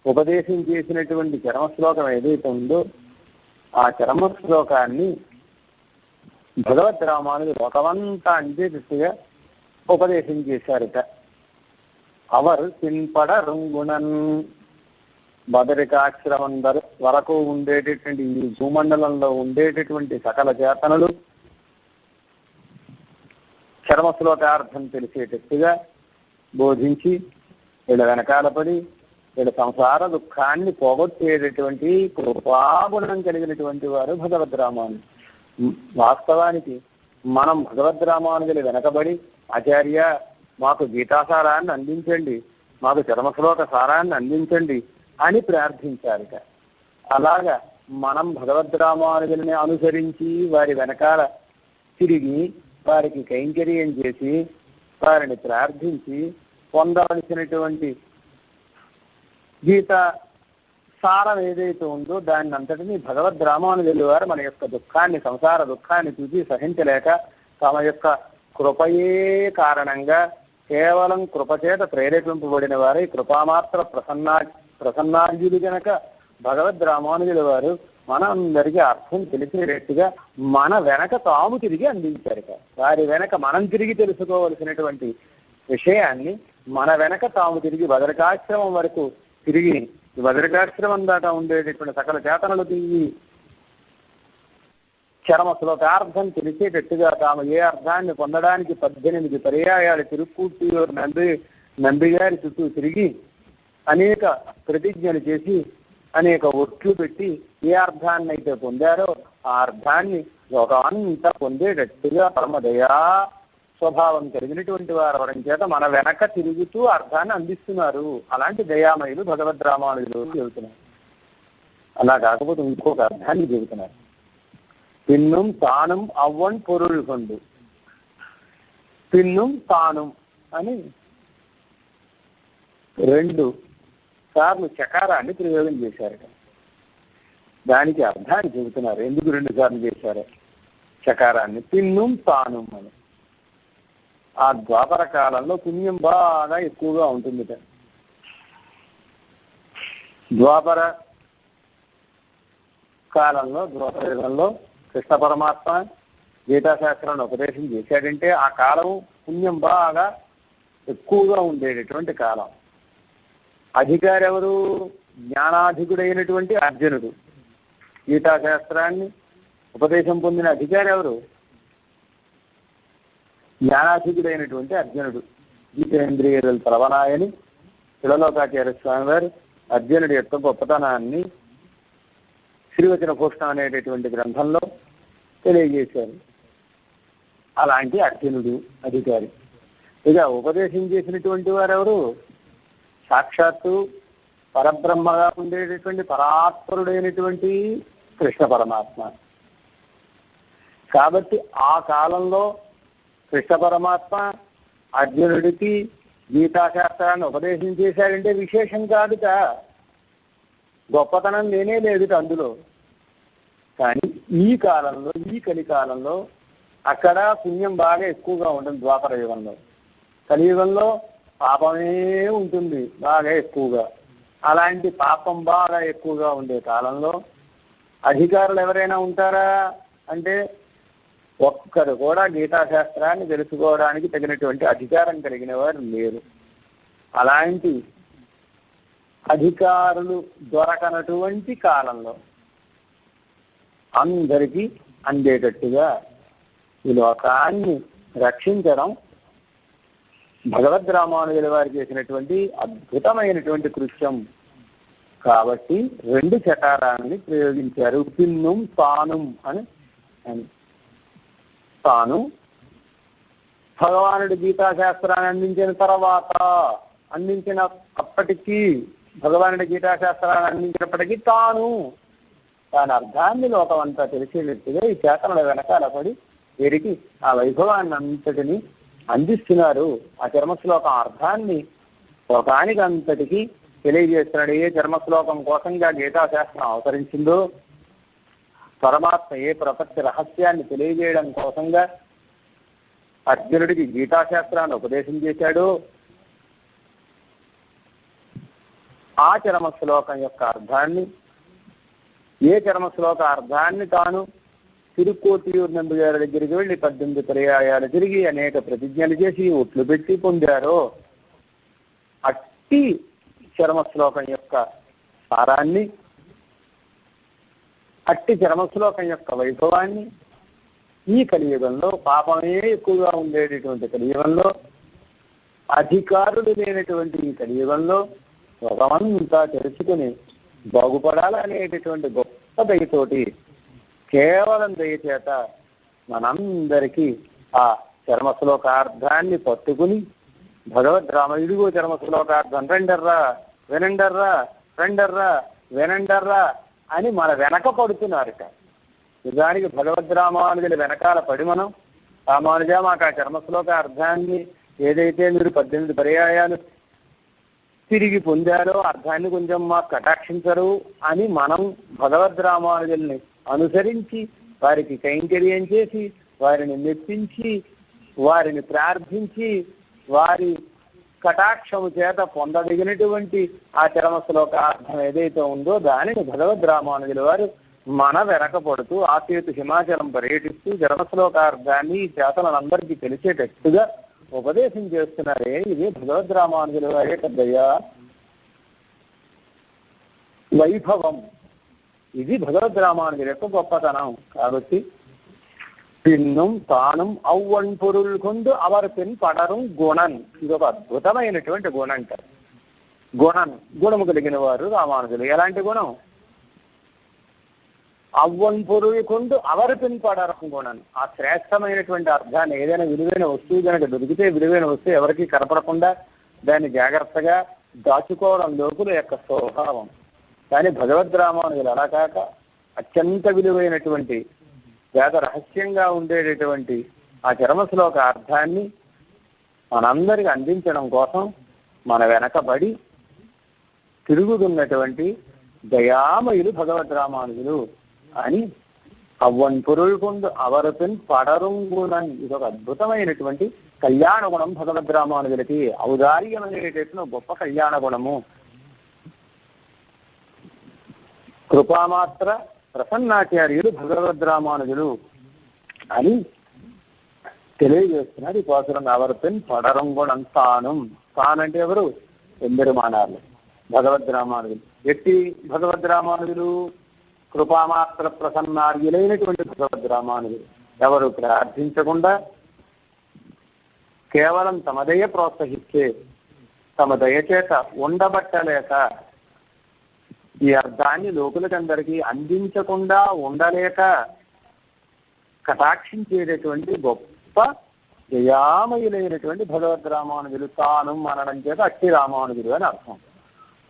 ఉపదేశం చేసినటువంటి చరమశ్లోకం ఏదైతే ఉందో ఆ చరమశ్లోకాన్ని భగవద్ రామానుజులు లోకమంతా అందేటట్టుగా ఉపదేశం చేశారట. అవర్ పిన్పడ రుంగుణన్ బదరికాశ్రమం వరకు ఉండేటటువంటి ఈ భూమండలంలో ఉండేటటువంటి సకల చేతనలు చర్మశ్లోకార్థం తెలిసేటట్టుగా బోధించి వీళ్ళ వెనకాల పడి వీళ్ళ సంసార దుఃఖాన్ని పోగొట్టేటటువంటి కృపాగుణం కలిగినటువంటి వారు భగవద్ రామానుజులు. వాస్తవానికి మనం భగవద్ రామానుజులు వెనకబడి ఆచార్య మాకు గీతాసారాన్ని అందించండి, మాకు చర్మశ్లోక సారాన్ని అందించండి అని ప్రార్థించాలిట. అలాగా మనం భగవద్ రామానుజులని అనుసరించి వారి వెనకాల తిరిగి వారికి కైంకర్యం చేసి వారిని ప్రార్థించి పొందవలసినటువంటి గీత సారం ఏదైతే ఉందో దాన్ని అంతటినీ భగవద్ రామానుజులు వారు మన యొక్క దుఃఖాన్ని, సంసార దుఃఖాన్ని చూసి సహించలేక తమ యొక్క కృపయే కారణంగా కేవలం కృపచేత ప్రేరేపింపబడిన వారై కృపామాత్ర ప్రసన్నార్జులు గనక భగవద్ రామానుజుల వారు మనందరికీ అర్థం తెలిసేటట్టుగా మన వెనక తాము తిరిగి అందించారు. వారి వెనక మనం తిరిగి తెలుసుకోవలసినటువంటి విషయాన్ని మన వెనక తాము తిరిగి బదరికాశ్రమం వరకు తిరిగి బదరికాశ్రమం దాకా ఉండేటటువంటి సకల చేతనలు తిరిగి చరమశ్లోకార్థం తెలిసేటట్టుగా తాము ఏ అర్థాన్ని పొందడానికి 18 పర్యాయాలు తిరుక్కోట్టియూరు నంది గారి చుట్టూ తిరిగి అనేక ప్రతిజ్ఞలు చేసి అనేక ఒట్లు పెట్టి ఏ అర్థాన్ని అయితే పొందారో ఆ అర్థాన్ని లోకాంతా పొందేటట్టుగా పరమదయా స్వభావం కలిగినటువంటి వారు అవడం చేత మన వెనక తిరుగుతూ అర్థాన్ని అందిస్తున్నారు. అలాంటి దయామయులు భగవద్ రామానుజులు చెబుతున్నారు. అలా కాకపోతే ఇంకొక అర్థాన్ని చెబుతున్నారు. పిన్నుం తానుం అవ్వన్ పొరుల్ కొండు, పిన్నుం తానుం అని 2 సార్లు చకారాన్ని ప్రయోగం చేశారట. దానికి అర్థాన్ని చెబుతున్నారు. ఎందుకు 2 సార్లు చేశారు చకారాన్ని? పిన్నుం తానుం అని. ఆ ద్వాపర కాలంలో పుణ్యం బాగా ఎక్కువగా ఉంటుందిట. ద్వాపర కాలంలో, ద్వాపర యుగంలో కృష్ణ పరమాత్మ గీతాశాస్త్రాన్ని ఉపదేశం చేశాడంటే ఆ కాలం పుణ్యం బాగా ఎక్కువగా ఉండేటటువంటి కాలం. అధికారి ఎవరు? జ్ఞానాధికుడైనటువంటి అర్జునుడు. గీతాశాస్త్రాన్ని ఉపదేశం పొందిన అధికారి ఎవరు? జ్ఞానాధికుడైనటువంటి అర్జునుడు. గీతేంద్రియుల ప్రవణాయని శిలలోకాచార్య స్వామి వారు అర్జునుడి యొక్క గొప్పతనాన్ని శ్రీవచన భూషణం అనేటటువంటి గ్రంథంలో తెలియజేశారు. అలాంటి అర్జునుడు అధికారి. ఇక ఉపదేశం చేసినటువంటి వారెవరు? సాక్షాత్తు పరబ్రహ్మగా ఉండేటటువంటి పరాత్పరుడైనటువంటి కృష్ణ పరమాత్మ. కాబట్టి ఆ కాలంలో కృష్ణ పరమాత్మ అర్జునుడికి గీతాశాస్త్రాన్ని ఉపదేశం చేశాడంటే విశేషం కాదుట, గొప్పతనం లేనే లేదుట అందులో. కానీ ఈ కాలంలో, ఈ కలికాలంలో అక్కడ పుణ్యం బాగా ఎక్కువగా ఉంటుంది. ద్వాపర యుగంలో, కలియుగంలో పాపమే ఉంటుంది బాగా ఎక్కువగా. అలాంటి పాపం బాగా ఎక్కువగా ఉండే కాలంలో అధికారులు ఎవరైనా ఉంటారా అంటే ఒక్కరు కూడా గీతాశాస్త్రాన్ని తెలుసుకోవడానికి తగినటువంటి అధికారం కలిగిన వారు లేరు. అలాంటి అధికారులు దొరకనటువంటి కాలంలో అందరికీ అందేటట్టుగా ఈ లోకాన్ని రక్షించడం భగవద్ రామానుజుల వారు చేసినటువంటి అద్భుతమైనటువంటి కృత్యం. కాబట్టి 2 చకారాన్ని ప్రయోగించారు. పిన్నుం తానుం అని. తాను భగవానుడి గీతాశాస్త్రాన్ని అందించిన అప్పటికీ భగవానుడి గీతాశాస్త్రాన్ని అందించినప్పటికీ దాని అర్థాన్ని లోకమంతా తెలిసేటట్టుగా ఈ చేతనల వెనకాల పడి వీరికి ఆ వైభవాన్ని అంతటిని అందిస్తున్నారు. ఆ చర్మశ్లోకం అర్థాన్ని లోకానికి అంతటికి తెలియజేస్తున్నాడు. ఏ చర్మశ్లోకం కోసంగా గీతాశాస్త్రం అవతరించిందో, పరమాత్మ ఏ ప్రపంచ రహస్యాన్ని తెలియజేయడం కోసంగా అర్జునుడికి గీతాశాస్త్రాన్ని ఉపదేశం చేశాడో, ఆ చర్మశ్లోకం యొక్క అర్థాన్ని, ఏ చర్మశ్లోక అర్థాన్ని తాను తిరుక్కోటియూరు నందు గారి దగ్గరికి వెళ్ళి 18 పర్యాయాలు తిరిగి అనేక ప్రతిజ్ఞలు చేసి ఒట్లు పెట్టి పొందారో, అట్టి చర్మశ్లోకం యొక్క సారాన్ని, అట్టి చర్మశ్లోకం యొక్క వైభవాన్ని ఈ కలియుగంలో, పాపమే ఎక్కువగా ఉండేటటువంటి కలియుగంలో, అధికారులు లేనటువంటి ఈ కలియుగంలో లోకమంతా తెలుసుకుని బాగుపడాలనేటటువంటి గొప్ప దయతోటి, కేవలం దయచేత మనందరికీ ఆ చర్మశ్లోకార్థాన్ని పట్టుకుని భగవద్ రామయుడిగో చర్మశ్లోకార్థం వినండర్రా అని మన వెనక పడుతున్నారట. నిజానికి భగవద్ రామానుజుల వెనకాల పడి మనం, రామానుజ మాకు ఆ చర్మశ్లోక అర్థాన్ని ఏదైతే మీరు 18 పర్యాయాలు తిరిగి పొందారో అర్థాన్ని కొంచెం మాకు కటాక్షించరు అని మనం భగవద్ రామానుజుల్ని అనుసరించి వారికి కైంకర్యం చేసి, వారిని మెప్పించి, వారిని ప్రార్థించి, వారి కటాక్షము చేత పొందదగినటువంటి ఆ చరమశ్లోక అర్థం ఏదైతే ఉందో దానిని భగవద్ రామానుజుల వారు మన వెనకపడుతూ ఆసేతు హిమాచలం పర్యటిస్తూ చరమశ్లోకార్థాన్ని చేతలందరికీ తెలిసేటట్టుగా ఉపదేశం చేస్తున్నారే. ఇది భగవద్ రామానుజుల వారి పెద్దయ్య వైభవం. ఇది భగవద్ రామానుజుల యొక్క గొప్పతనం. కాబట్టి పిన్నుం తానుం అవ్వన్ పొరుల్ కొందు అవర్ పిన్ పడరం గుణన్, ఇది ఒక అద్భుతమైనటువంటి గుణం అంటారు. గుణము కలిగిన వారు రామానుజులు. ఎలాంటి గుణం? అవ్వన్ పొరుల్ కొందు అవర్ పిన్ పడరం గుణన్. ఆ శ్రేష్టమైనటువంటి అర్థాన్ని, ఏదైనా విలువైన వస్తువు కనుక దొరికితే విలువైన వస్తువు ఎవరికి కనపడకుండా దాన్ని జాగ్రత్తగా దాచుకోవడం లోకుల యొక్క స్వభావం. కానీ భగవద్ రామానుజులు అలా కాక అత్యంత విలువైనటువంటి వేద రహస్యంగా ఉండేటటువంటి ఆ చరమశ్లోక అర్థాన్ని మనందరికి అందించడం కోసం మన వెనకబడి తిరుగుతున్నటువంటి దయామయులు భగవద్ రామానుజులు అని అవ్వన్ పొరుల్ కొందు అవరపిన్ పడరుంగునన్. ఇది ఒక అద్భుతమైనటువంటి కళ్యాణ గుణం భగవద్ రామానుజులకి. ఔదార్యం అనేటటువంటి గొప్ప కళ్యాణ గుణము. కృపామాత్ర ప్రసన్నాచార్యులు భగవద్ రామానుజులు అని తెలియజేస్తున్నారు. ఈ పాసురం అవర్పెన్ పడరంగుణం తానంటే ఎవరు? ఎంబెరుమానార్లు భగవద్ రామానుజులు. ఎట్టి భగవద్ రామానుజులు? కృపామాత్ర ప్రసన్నార్యులైనటువంటి భగవద్ రామానుజులు. ఎవరు ప్రార్థించకుండా కేవలం తమ దయ ప్రోత్సహిస్తే, తమ దయచేత ఉండబట్టలేక, ఈ అర్థాన్ని లోకులకందరికీ అందించకుండా ఉండలేక కటాక్షించేటటువంటి గొప్ప దయామయులైనటువంటి భగవద్ రామానుజులు. తాను అనడం చేత అట్టి రామానుజులు అని అర్థం.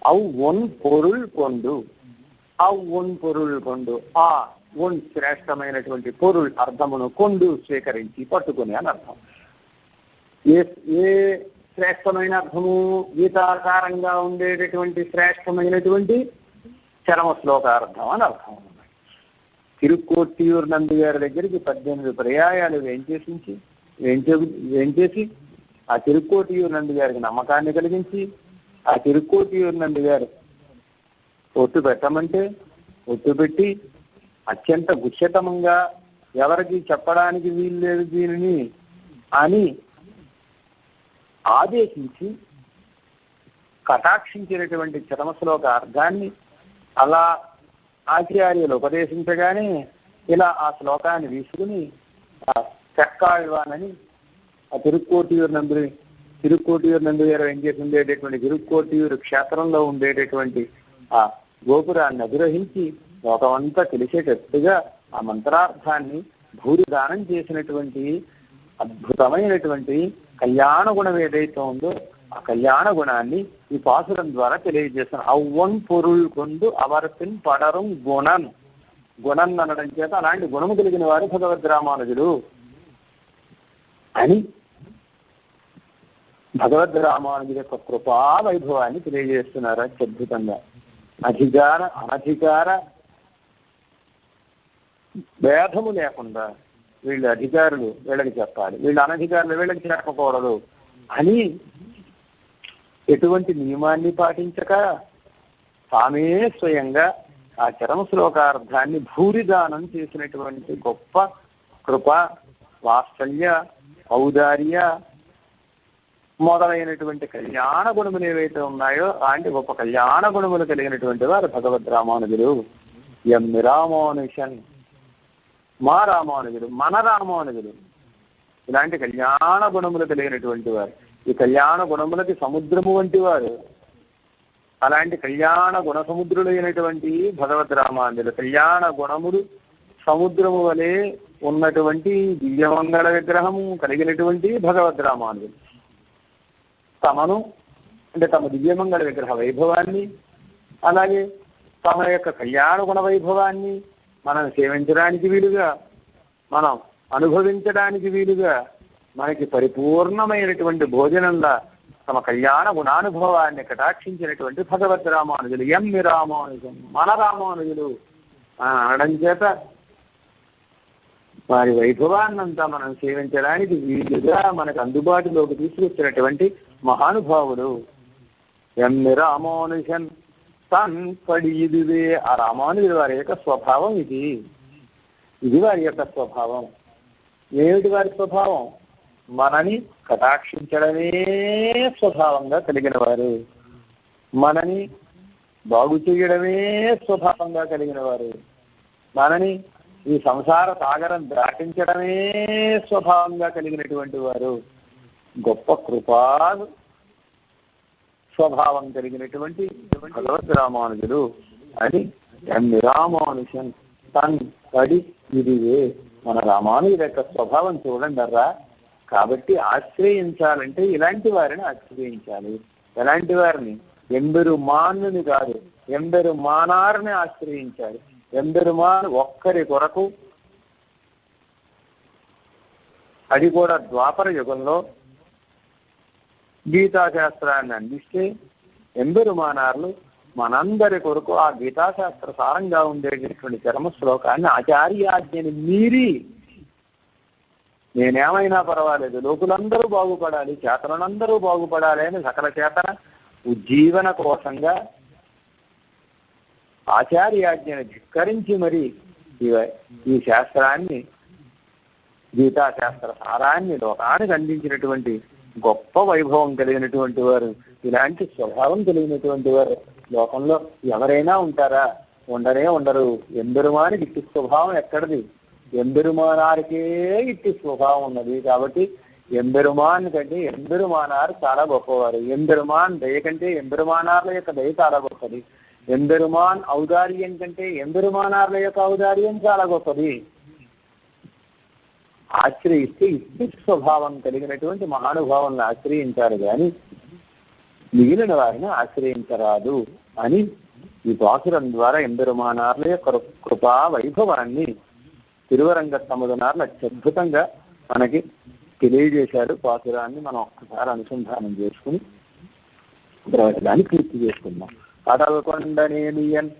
అవ్వొన్ పొరుల్ కొండు, అవ్వొన్ పొరుల్ కొండు. ఆ ఒన్ శ్రేష్టమైనటువంటి పొరుల్ అర్థమును కొండు స్వీకరించి పట్టుకుని అని అర్థం. ఏ శ్రేష్టమైన అర్థము? గీతాకారంగా ఉండేటటువంటి శ్రేష్టమైనటువంటి చరమశ్లోకార్థం అని అర్థం. తిరుక్కోటియూరు నందు గారి దగ్గరికి 18 పర్యాయాలు వేంచేసి ఆ తిరుక్కోటియూరు నందు గారికి నమ్మకాన్ని కలిగించి, ఆ తిరుక్కోటియూరు నందు గారు ఒట్టు పెట్టమంటే ఒట్టు పెట్టి అత్యంత గుచ్ఛతమంగా ఎవరికి చెప్పడానికి వీలు లేదు దీనిని అని ఆదేశించి కటాక్షించినటువంటి చరమశ్లోక అర్థాన్ని అలా ఆచార్యులు ఉపదేశించగానే ఇలా ఆ శ్లోకాన్ని తీసుకుని ఆ చెక్కాళ్వానని ఆ తిరుక్కోటియూరు నందు గారు ఏం చేసి ఉండేటటువంటి తిరుక్కోటియూరు క్షేత్రంలో ఉండేటటువంటి ఆ గోపురాన్ని అధిరోహించి లోకమంతా తెలిసేటట్టుగా ఆ మంత్రార్థాన్ని భూరిదానం చేసినటువంటి అద్భుతమైనటువంటి కళ్యాణ గుణం ఏదైతే ఉందో ఆ కళ్యాణ గుణాన్ని ఈ పాసురం ద్వారా తెలియజేస్తాను. అవ్వన్ పొరుల్ కొందు అవర్పిన్ పడరం గుణం అనడం చేత అలాంటి గుణము కలిగిన వారు భగవద్ రామానుజులు అని భగవద్ రామానుజుల యొక్క కృపా వైభవాన్ని తెలియజేస్తున్నారు అత్యద్భుతంగా. అధికార అనధికార భేదము లేకుండా వీళ్ళు అధికారులు వీళ్ళకి చెప్పాలి, వీళ్ళు అనధికారులు వీళ్ళకి చెప్పకూడదు అని ఎటువంటి నియమాన్ని పాటించక తామే స్వయంగా ఆ చరమ శ్లోకార్థాన్ని భూరిదానం చేసినటువంటి గొప్ప కృప, వాత్సల్య, ఔదార్య మొదలైనటువంటి కళ్యాణ గుణములు ఏవైతే ఉన్నాయో అలాంటి గొప్ప కళ్యాణ గుణములు కలిగినటువంటి వారు భగవద్ రామానుజులు. ఎం రామానుషన్ మా రామానుజులు, మన రామానుజులు ఇలాంటి కళ్యాణ గుణములు కలిగినటువంటి వారు. ఈ కళ్యాణ గుణములకి సముద్రము వంటి వారు. అలాంటి కళ్యాణ గుణ సముద్రులైనటువంటి భగవద్ రామానుజులు. కళ్యాణ గుణములు సముద్రము వలె ఉన్నటువంటి దివ్యమంగళ విగ్రహము కలిగినటువంటి భగవద్ రామానుజులు తమను అంటే తమ దివ్యమంగళ విగ్రహ వైభవాన్ని అలాగే తమ యొక్క కళ్యాణ గుణ వైభవాన్ని మనం సేవించడానికి వీలుగా, మనం అనుభవించడానికి వీలుగా, మనకి పరిపూర్ణమైనటువంటి భోజనంలా తమ కళ్యాణ గుణానుభవాన్ని కటాక్షించినటువంటి భగవద్ రామానుజులు. ఎమ్మి రామానుజం మన రామానుజులు అనడం చేత వారి వైభవాన్నంతా మనం సేవించడానికి వీలుగా మనకు అందుబాటులోకి తీసుకొచ్చినటువంటి మహానుభావులు. ఎమ్మి రామానుజన్ తన్ పడి ఇదివే. ఆ రామానుజులు వారి యొక్క స్వభావం ఇది వారి యొక్క స్వభావం. ఏమిటి వారి స్వభావం? మనని కటాక్షించడమే స్వభావంగా కలిగిన వారు, మనని బాగు చేయడమే స్వభావంగా కలిగిన వారు, మనని ఈ సంసార సాగరం దాటించడమే స్వభావంగా కలిగినటువంటి వారు. గొప్ప కృపా స్వభావం కలిగినటువంటి భగవద్ రామానుజులు అని ఎన్ని రామానుషన్ తన్ పడి ఇదివే. మన రామానుజుల యొక్క స్వభావం చూడండి అర్రా. కాబట్టి ఆశ్రయించాలంటే ఇలాంటి వారిని ఆశ్రయించాలి. ఎలాంటి వారిని? ఎంబెరుమానుని కాదు, ఎంబెరుమానార్ని ఆశ్రయించాలి. ఎంబెరుమాన్ ఒక్కరి కొరకు, అది కూడా ద్వాపర యుగంలో గీతాశాస్త్రాన్ని అందిస్తే ఎంబెరుమానార్లు మనందరి కొరకు ఆ గీతాశాస్త్ర సారంగా ఉండేటటువంటి చరమ శ్లోకాన్ని ఆచార్యాజ్ఞని మీరి నేనేమైనా పర్వాలేదు, లోకులందరూ బాగుపడాలి, చేతనందరూ బాగుపడాలి అని సకల చేతన ఉజ్జీవన కోసంగా ఆచార్యాజ్ఞని ధిక్కరించి మరి ఈ శాస్త్రాన్ని, గీతాశాస్త్ర సారాన్ని లోకానికి అందించినటువంటి గొప్ప వైభవం కలిగినటువంటి వారు. ఇలాంటి స్వభావం కలిగినటువంటి వారు లోకంలో ఎవరైనా ఉంటారా? ఉండనే ఉండరు. ఎంబెరుమానికి ఇట్టి స్వభావం ఎక్కడిది? ఎంబెరుమానారికే ఇట్టి స్వభావం ఉన్నది. కాబట్టి ఎంబెరుమాన్ కంటే ఎంబెరుమానారు చాలా గొప్పవారు. ఎంబెరుమాన్ దయ కంటే ఎంబెరుమానార్ల యొక్క దయ చాలా గొప్పది. ఎంబెరుమాన్ ఔదార్యం కంటే ఎంబెరుమానార్ల యొక్క ఔదార్యం చాలా గొప్పది. ఆశ్రయిస్తే ఇట్టి స్వభావం కలిగినటువంటి మహానుభావాలను ఆశ్రయించారు కానీ మిగిలిన వారిని ఆశ్రయించరాదు అని ఈ పాసురం ద్వారా ఎంబెరుమానార్ల యొక్క కృపా వైభవాన్ని తిరువరంగ సముదనార్లు అత్యద్భుతంగా మనకి తెలియజేశారు. పాసురాన్ని మనం ఒక్కసారి అనుసంధానం చేసుకుని దాన్ని పూర్తి చేసుకుందాం. கடல் கொண்ட நேமியன்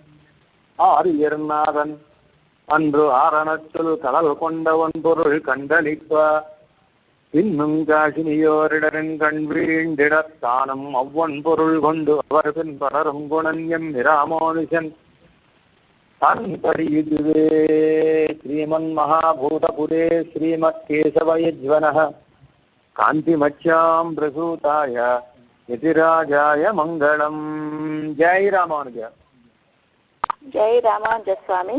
ஆறு எர்நாதன் அன்று ஆரணத்துள் கடல் கொண்ட ஒன்பொருள் கண்டளிப்ப இன்னும் காசினியோரிடரின் கண் வீண்டிடத்தானும் அவ்வொன் பொருள் கொண்டு அவர் பின் பலரும் குணன்யம் ராமானுஜன் தன் படியுதுவே. ஸ்ரீமன் மகாபூதபுரே ஸ்ரீமத் கேசவயஜ்வனः காந்திமச்சாம் பிரசூதாய యతిరాజాయ మంగళం. జై రామానుజ. జై రామానుజ స్వామి.